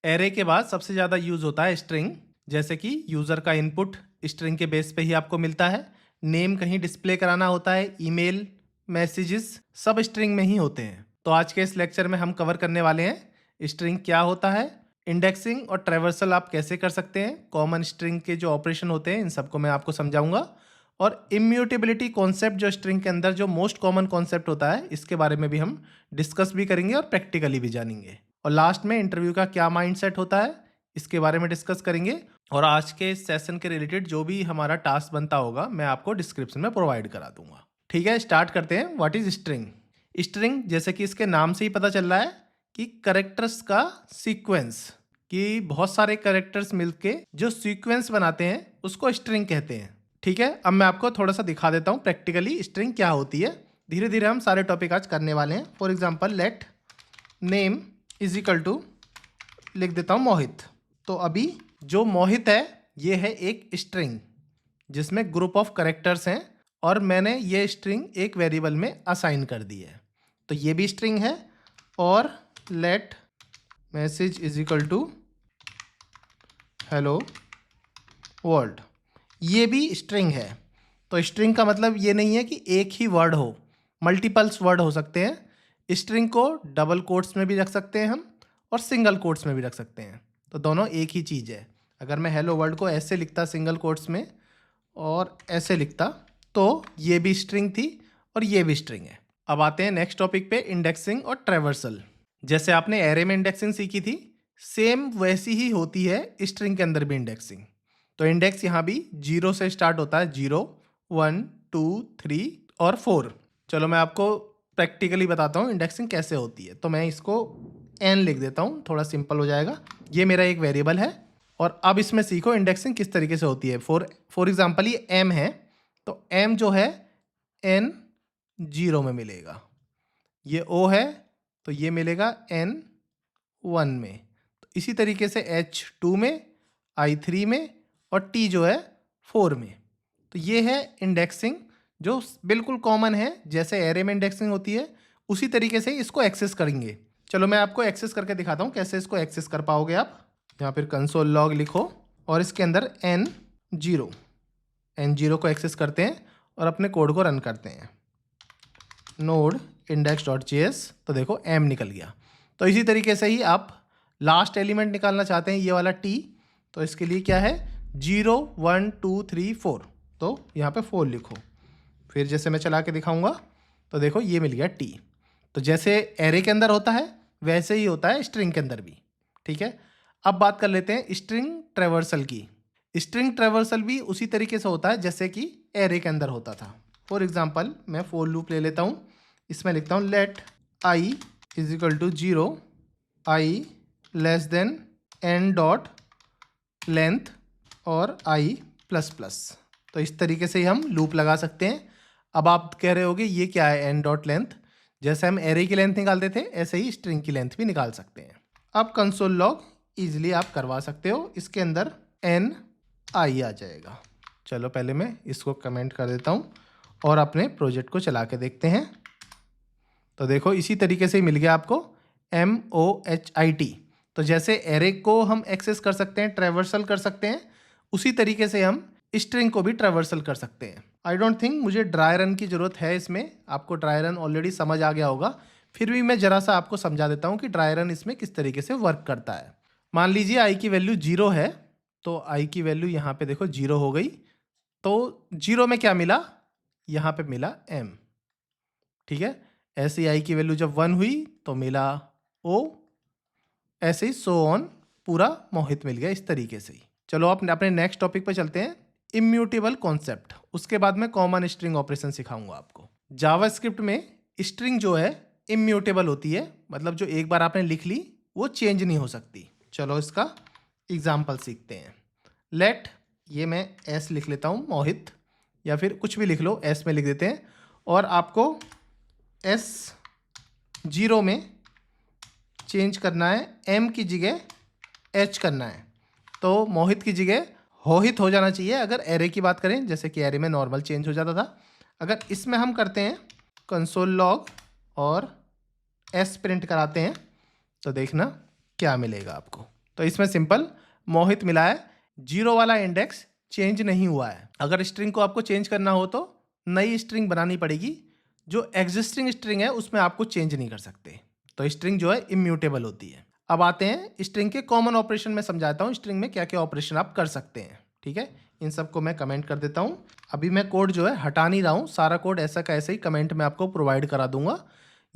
Array के बाद सबसे ज़्यादा यूज़ होता है स्ट्रिंग, जैसे कि यूज़र का इनपुट स्ट्रिंग के बेस पे ही आपको मिलता है। नेम कहीं डिस्प्ले कराना होता है, ईमेल, मैसेजेस सब स्ट्रिंग में ही होते हैं। तो आज के इस लेक्चर में हम कवर करने वाले हैं स्ट्रिंग क्या होता है, इंडेक्सिंग और ट्रैवर्सल आप कैसे कर सकते हैं, कॉमन स्ट्रिंग के जो ऑपरेशन होते हैं इन सबको मैं आपको समझाऊंगा, और इम्यूटेबिलिटी कॉन्सेप्ट जो स्ट्रिंग के अंदर जो मोस्ट कॉमन कॉन्सेप्ट होता है इसके बारे में भी हम डिस्कस भी करेंगे और प्रैक्टिकली भी जानेंगे। और लास्ट में इंटरव्यू का क्या माइंडसेट होता है इसके बारे में डिस्कस करेंगे। और आज के इस सेशन के रिलेटेड जो भी हमारा टास्क बनता होगा मैं आपको डिस्क्रिप्शन में प्रोवाइड करा दूंगा। ठीक है, स्टार्ट करते हैं। What is string? स्ट्रिंग जैसे कि इसके नाम से ही पता चल रहा है कि करेक्टर्स का सीक्वेंस, कि बहुत सारे करेक्टर्स मिलके जो सीक्वेंस बनाते हैं उसको स्ट्रिंग कहते हैं। ठीक है, अब मैं आपको थोड़ा सा दिखा देता हूँ प्रैक्टिकली स्ट्रिंग क्या होती है। धीरे धीरे हम सारे टॉपिक आज करने वाले हैं। For example let name is equal to, लिख देता हूँ मोहित। तो अभी जो मोहित है ये है एक स्ट्रिंग जिसमें ग्रुप ऑफ करेक्टर्स हैं और मैंने ये स्ट्रिंग एक वेरिएबल में असाइन कर दी है, तो ये भी स्ट्रिंग है। और let message is equal to hello world, ये भी स्ट्रिंग है। तो स्ट्रिंग का मतलब ये नहीं है कि एक ही वर्ड हो, मल्टीपल्स वर्ड हो सकते हैं। स्ट्रिंग को डबल कोट्स में भी रख सकते हैं हम और सिंगल कोट्स में भी रख सकते हैं, तो दोनों एक ही चीज़ है। अगर मैं हेलो वर्ल्ड को ऐसे लिखता सिंगल कोट्स में और ऐसे लिखता तो ये भी स्ट्रिंग थी और ये भी स्ट्रिंग है। अब आते हैं नेक्स्ट टॉपिक पे, इंडेक्सिंग और ट्रैवर्सल। जैसे आपने एरे में इंडेक्सिंग सीखी थी, सेम वैसी ही होती है स्ट्रिंग के अंदर भी इंडेक्सिंग। तो इंडेक्स यहाँ भी 0 से स्टार्ट होता है, 0, 1, 2, 3 और 4। चलो मैं आपको प्रैक्टिकली बताता हूँ इंडेक्सिंग कैसे होती है। तो मैं इसको n लिख देता हूँ, थोड़ा सिंपल हो जाएगा। ये मेरा एक वेरिएबल है और अब इसमें सीखो इंडेक्सिंग किस तरीके से होती है। फॉर एग्जाम्पल ये m है, तो m जो है n 0 में मिलेगा, ये o है तो ये मिलेगा n 1 में, तो इसी तरीके से h 2 में, i 3 में और t जो है 4 में। तो ये है इंडेक्सिंग जो बिल्कुल कॉमन है, जैसे एरे में इंडेक्सिंग होती है उसी तरीके से इसको एक्सेस करेंगे। चलो मैं आपको एक्सेस करके दिखाता हूँ कैसे इसको एक्सेस कर पाओगे आप। यहाँ फिर कंसोल लॉग लिखो और इसके अंदर n0 को एक्सेस करते हैं और अपने कोड को रन करते हैं। नोड index.js, तो देखो m निकल गया। तो इसी तरीके से ही आप लास्ट एलिमेंट निकालना चाहते हैं, ये वाला t, तो इसके लिए क्या है 0, 1, 2, 3, 4, तो यहाँ पे 4 लिखो। फिर जैसे मैं चला के दिखाऊंगा तो देखो ये मिल गया t। तो जैसे एरे के अंदर होता है वैसे ही होता है स्ट्रिंग के अंदर भी। ठीक है, अब बात कर लेते हैं स्ट्रिंग ट्रैवर्सल की। स्ट्रिंग ट्रैवर्सल भी उसी तरीके से होता है जैसे कि एरे के अंदर होता था। फॉर एग्जाम्पल मैं फॉर लूप ले लेता हूँ, इसमें लिखता हूँ let i is equal to 0, i less than n dot length और i प्लस प्लस। तो इस तरीके से ही हम लूप लगा सकते हैं। अब आप कह रहे होगे ये क्या है n डॉट लेंथ? जैसे हम एरे की लेंथ निकालते थे ऐसे ही स्ट्रिंग की लेंथ भी निकाल सकते हैं। अब कंसोल लॉग ईजिली आप करवा सकते हो, इसके अंदर n i आ जाएगा। चलो पहले मैं इसको कमेंट कर देता हूँ और अपने प्रोजेक्ट को चला के देखते हैं। तो देखो इसी तरीके से ही मिल गया आपको MOHIT। तो जैसे एरे को हम एक्सेस कर सकते हैं, ट्रैवर्सल कर सकते हैं, उसी तरीके से हम स्ट्रिंग को भी ट्रैवर्सल कर सकते हैं। आई डोंट थिंक मुझे ड्राई रन की ज़रूरत है इसमें, आपको ड्राई रन ऑलरेडी समझ आ गया होगा। फिर भी मैं ज़रा सा आपको समझा देता हूँ कि ड्राई रन इसमें किस तरीके से वर्क करता है। मान लीजिए आई की वैल्यू 0 है, तो आई की वैल्यू यहाँ पे देखो 0 हो गई। तो 0 में क्या मिला, यहाँ पे मिला m। ठीक है, ऐसे ही आई की वैल्यू जब 1 हुई तो मिला o, ऐसे ही सो ऑन, पूरा मोहित मिल गया इस तरीके से ही। चलो अपने नेक्स्ट टॉपिक पे चलते हैं, इम्यूटेबल कॉन्सेप्ट। उसके बाद मैं कॉमन स्ट्रिंग ऑपरेशन सिखाऊंगा आपको। जावास्क्रिप्ट में स्ट्रिंग जो है इम्यूटेबल होती है, मतलब जो एक बार आपने लिख ली वो चेंज नहीं हो सकती। चलो इसका एग्जाम्पल सीखते हैं। लेट, ये मैं एस लिख लेता हूँ मोहित, या फिर कुछ भी लिख लो, एस में लिख देते हैं। और आपको S0 में चेंज करना है, M की जगह H करना है, तो मोहित की जगह होहित हो जाना चाहिए। अगर एरे की बात करें, जैसे कि एरे में नॉर्मल चेंज हो जाता था, अगर इसमें हम करते हैं कंसोल लॉग और S प्रिंट कराते हैं तो देखना क्या मिलेगा आपको। तो इसमें सिंपल मोहित मिला है, 0 वाला इंडेक्स चेंज नहीं हुआ है। अगर स्ट्रिंग को आपको चेंज करना हो तो नई स्ट्रिंग बनानी पड़ेगी, जो एग्जिस्टिंग स्ट्रिंग है उसमें आपको चेंज नहीं कर सकते। तो स्ट्रिंग जो है इम्यूटेबल होती है। अब आते हैं स्ट्रिंग के कॉमन ऑपरेशन में समझाता हूँ स्ट्रिंग में क्या क्या ऑपरेशन आप कर सकते हैं। ठीक है, इन सबको मैं कमेंट कर देता हूँ। अभी मैं कोड जो है हटा नहीं रहा हूँ, सारा कोड ऐसा का ऐसे ही कमेंट में आपको प्रोवाइड करा दूंगा।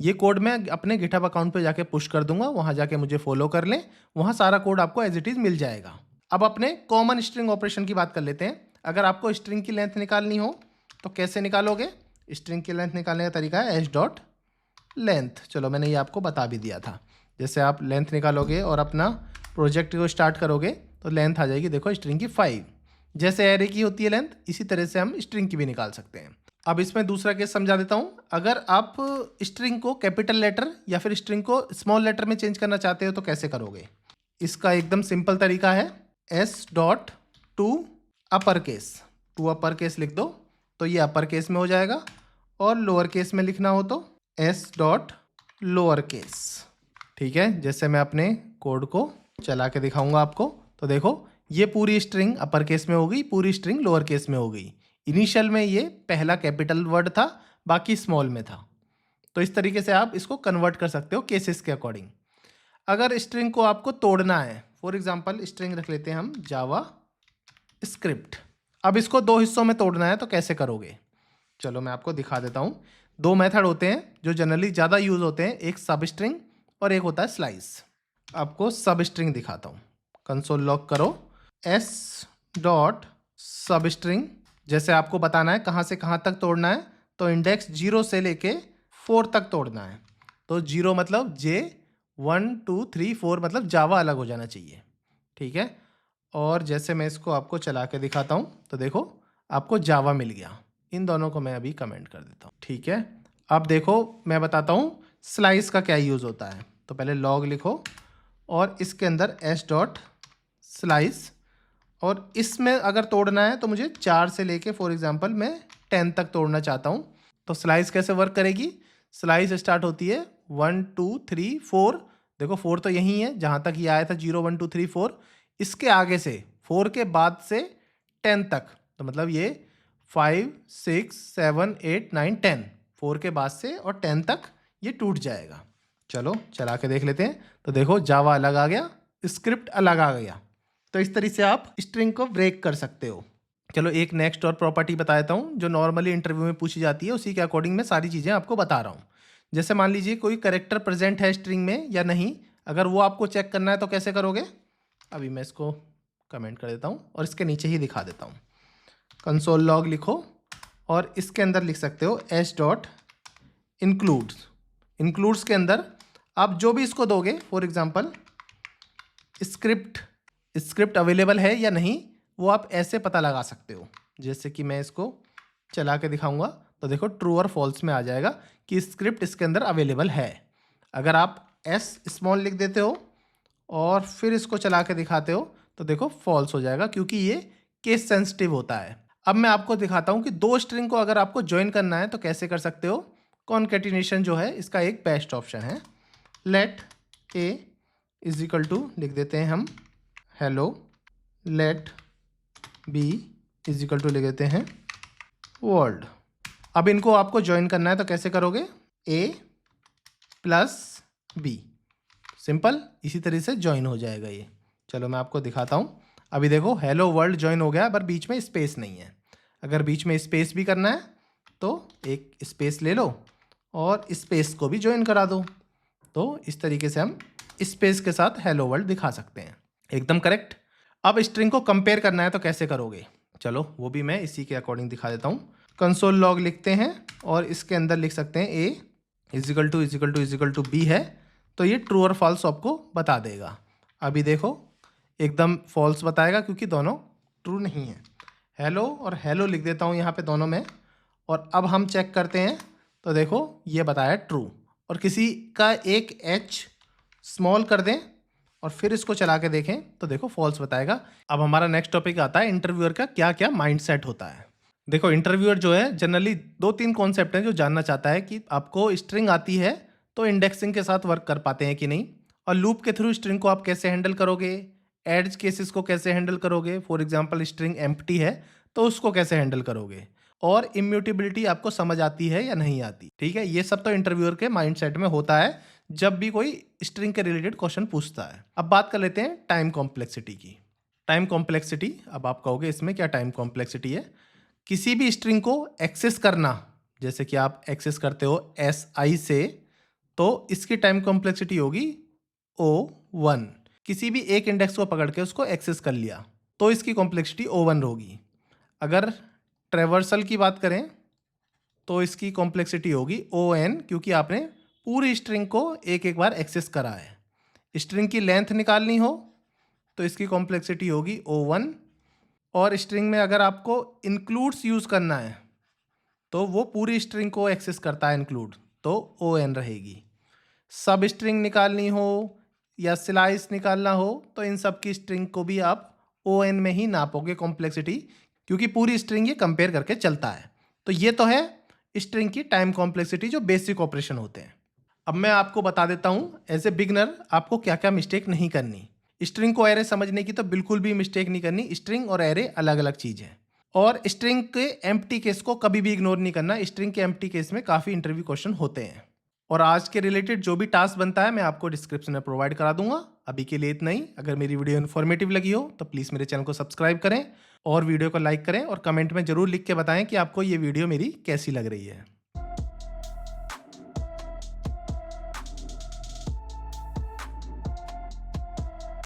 ये कोड मैं अपने गिटहब अकाउंट पे जाके पुश कर दूंगा, वहाँ जाके मुझे फॉलो कर लें, वहाँ सारा कोड आपको एज इट इज़ मिल जाएगा। अब अपने कॉमन स्ट्रिंग ऑपरेशन की बात कर लेते हैं। अगर आपको स्ट्रिंग की लेंथ निकालनी हो तो कैसे निकालोगे? स्ट्रिंग की लेंथ निकालने का तरीका है एच डॉट लेंथ। चलो मैंने ये आपको बता भी दिया था। जैसे आप लेंथ निकालोगे और अपना प्रोजेक्ट को स्टार्ट करोगे तो लेंथ आ जाएगी, देखो स्ट्रिंग की 5। जैसे एरे की होती है लेंथ, इसी तरह से हम स्ट्रिंग की भी निकाल सकते हैं। अब इसमें दूसरा केस समझा देता हूँ। अगर आप स्ट्रिंग को कैपिटल लेटर या फिर स्ट्रिंग को स्मॉल लेटर में चेंज करना चाहते हो तो कैसे करोगे? इसका एकदम सिंपल तरीका है, S dot to upper case, to upper case लिख दो तो ये अपर केस में हो जाएगा, और लोअर केस में लिखना हो तो एस डॉट लोअर केस। ठीक है, जैसे मैं अपने कोड को चला के दिखाऊंगा आपको, तो देखो ये पूरी स्ट्रिंग अपर केस में हो गई, पूरी स्ट्रिंग लोअर केस में हो गई। इनिशियल में ये पहला कैपिटल वर्ड था, बाकी स्मॉल में था। तो इस तरीके से आप इसको कन्वर्ट कर सकते हो केसेस के अकॉर्डिंग। अगर स्ट्रिंग को आपको तोड़ना है, फॉर एग्जांपल स्ट्रिंग रख लेते हैं हम जावा स्क्रिप्ट। अब इसको 2 हिस्सों में तोड़ना है तो कैसे करोगे? चलो मैं आपको दिखा देता हूँ। 2 मेथड होते हैं जो जनरली ज़्यादा यूज़ होते हैं, एक सब स्ट्रिंग और एक होता है स्लाइस। आपको सब स्ट्रिंग दिखाता हूँ। कंसोल लॉग करो, एस डॉट सब स्ट्रिंग। जैसे आपको बताना है कहाँ से कहाँ तक तोड़ना है, तो इंडेक्स 0 से लेके 4 तक तोड़ना है। तो 0 मतलब जे, 1 2 3 4 मतलब जावा अलग हो जाना चाहिए। ठीक है, और जैसे मैं इसको आपको चला के दिखाता हूँ तो देखो आपको जावा मिल गया। इन दोनों को मैं अभी कमेंट कर देता हूँ। ठीक है, अब देखो मैं बताता हूँ स्लाइस का क्या यूज़ होता है। तो पहले लॉग लिखो और इसके अंदर एस डॉट स्लाइस, और इसमें अगर तोड़ना है तो मुझे 4 से लेके फॉर एग्जांपल मैं 10 तक तोड़ना चाहता हूँ। तो स्लाइस कैसे वर्क करेगी? स्लाइस स्टार्ट होती है 1 2 3 4। देखो 4 तो यही है जहाँ तक ये आया था, 0 1 2 3 4। इसके आगे से 4 के बाद से 10 तक, तो मतलब ये 5 6 7 8 9 10, 4 के बाद से और 10 तक ये टूट जाएगा। चलो चला के देख लेते हैं। तो देखो जावा अलग आ गया, स्क्रिप्ट अलग आ गया। तो इस तरीके से आप स्ट्रिंग को ब्रेक कर सकते हो। चलो एक नेक्स्ट और प्रॉपर्टी बता देता हूँ जो नॉर्मली इंटरव्यू में पूछी जाती है, उसी के अकॉर्डिंग मैं सारी चीज़ें आपको बता रहा हूँ। जैसे मान लीजिए कोई कैरेक्टर प्रेजेंट है स्ट्रिंग में या नहीं, अगर वो आपको चेक करना है तो कैसे करोगे? अभी मैं इसको कमेंट कर देता हूँ और इसके नीचे ही दिखा देता हूँ। कंसोल लॉग लिखो और इसके अंदर लिख सकते हो एस डॉट इंक्लूड्स। इंक्लूड्स के अंदर आप जो भी इसको दोगे, फॉर एग्जांपल स्क्रिप्ट अवेलेबल है या नहीं, वो आप ऐसे पता लगा सकते हो। जैसे कि मैं इसको चला के दिखाऊंगा तो देखो ट्रू और फॉल्स में आ जाएगा कि स्क्रिप्ट इसके अंदर अवेलेबल है। अगर आप एस स्मॉल लिख देते हो और फिर इसको चला के दिखाते हो तो देखो फॉल्स हो जाएगा, क्योंकि ये केस सेंसिटिव होता है। अब मैं आपको दिखाता हूँ कि 2 स्ट्रिंग को अगर आपको ज्वाइन करना है तो कैसे कर सकते हो। कॉन्केटिनेशन जो है इसका एक बेस्ट ऑप्शन है। Let A is equal to लिख देते हैं हम hello, let B is equal to लिख देते हैं वर्ल्ड। अब इनको आपको ज्वाइन करना है तो कैसे करोगे? ए प्लस बी, सिंपल इसी तरह से ज्वाइन हो जाएगा ये। चलो मैं आपको दिखाता हूँ। अभी देखो हेलो वर्ल्ड ज्वाइन हो गया, पर बीच में स्पेस नहीं है। अगर बीच में स्पेस भी करना है तो एक स्पेस ले लो और स्पेस को भी ज्वाइन करा दो। तो इस तरीके से हम स्पेस के साथ हेलो वर्ल्ड दिखा सकते हैं। एकदम करेक्ट। अब स्ट्रिंग को कंपेयर करना है तो कैसे करोगे? चलो वो भी मैं इसी के अकॉर्डिंग दिखा देता हूँ। कंसोल लॉग लिखते हैं और इसके अंदर लिख सकते हैं ए इजिकल टू बी है, तो ये ट्रू और फॉल्स आपको बता देगा। अभी देखो एकदम फॉल्स बताएगा क्योंकि दोनों ट्रू नहीं है। हेलो और हेलो लिख देता हूँ यहाँ पे दोनों में, और अब हम चेक करते हैं तो देखो ये बताया ट्रू, और किसी का एक एच स्मॉल कर दें और फिर इसको चला के देखें तो देखो फॉल्स बताएगा। अब हमारा नेक्स्ट टॉपिक आता है इंटरव्यूअर का क्या क्या माइंडसेट होता है। देखो इंटरव्यूअर जो है जनरली 2-3 कॉन्सेप्ट हैं जो जानना चाहता है कि आपको स्ट्रिंग आती है तो इंडेक्सिंग के साथ वर्क कर पाते हैं कि नहीं, और लूप के थ्रू स्ट्रिंग को आप कैसे हैंडल करोगे, एड्ज केसेस को कैसे हैंडल करोगे, फॉर एग्जांपल स्ट्रिंग एम्प्टी है तो उसको कैसे हैंडल करोगे, और इम्यूटेबिलिटी आपको समझ आती है या नहीं आती। ठीक है, ये सब तो इंटरव्यूअर के माइंडसेट में होता है जब भी कोई स्ट्रिंग के रिलेटेड क्वेश्चन पूछता है। अब बात कर लेते हैं टाइम कॉम्प्लेक्सिटी की। टाइम कॉम्प्लेक्सिटी, अब आप कहोगे इसमें क्या टाइम कॉम्प्लेक्सिटी है। किसी भी स्ट्रिंग को एक्सेस करना, जैसे कि आप एक्सेस करते हो SI से, तो इसकी टाइम कॉम्प्लेक्सिटी होगी O1। किसी भी एक इंडेक्स को पकड़ के उसको एक्सेस कर लिया तो इसकी कॉम्प्लेक्सिटी O1 होगी। अगर ट्रेवर्सल की बात करें तो इसकी कॉम्प्लेक्सिटी होगी ON, क्योंकि आपने पूरी स्ट्रिंग को एक एक बार एक्सेस करा है। स्ट्रिंग की लेंथ निकालनी हो तो इसकी कॉम्प्लेक्सिटी होगी O1, और स्ट्रिंग में अगर आपको इंक्लूड्स यूज़ करना है तो वो पूरी स्ट्रिंग को एक्सेस करता है इंक्लूड, तो ON रहेगी। सब स्ट्रिंग निकालनी हो या स्लाइस निकालना हो तो इन सब की स्ट्रिंग को भी आप ON में ही नापोगे कॉम्प्लेक्सिटी, क्योंकि पूरी स्ट्रिंग ये कंपेयर करके चलता है। तो ये तो है स्ट्रिंग की टाइम कॉम्प्लेक्सिटी जो बेसिक ऑपरेशन होते हैं। अब मैं आपको बता देता हूँ एज ए बिगनर आपको क्या क्या मिस्टेक नहीं करनी। स्ट्रिंग को एरे समझने की तो बिल्कुल भी मिस्टेक नहीं करनी। स्ट्रिंग और एरे अलग अलग चीज़ है। और स्ट्रिंग के एम्प्टी केस को कभी भी इग्नोर नहीं करना। स्ट्रिंग के एम्प्टी केस में काफ़ी इंटरव्यू क्वेश्चन होते हैं। और आज के रिलेटेड जो भी टास्क बनता है मैं आपको डिस्क्रिप्शन में प्रोवाइड करा दूंगा। अभी के लिए इतना ही। अगर मेरी वीडियो इन्फॉर्मेटिव लगी हो तो प्लीज़ मेरे चैनल को सब्सक्राइब करें और वीडियो को लाइक करें, और कमेंट में ज़रूर लिख के बताएं कि आपको ये वीडियो मेरी कैसी लग रही है।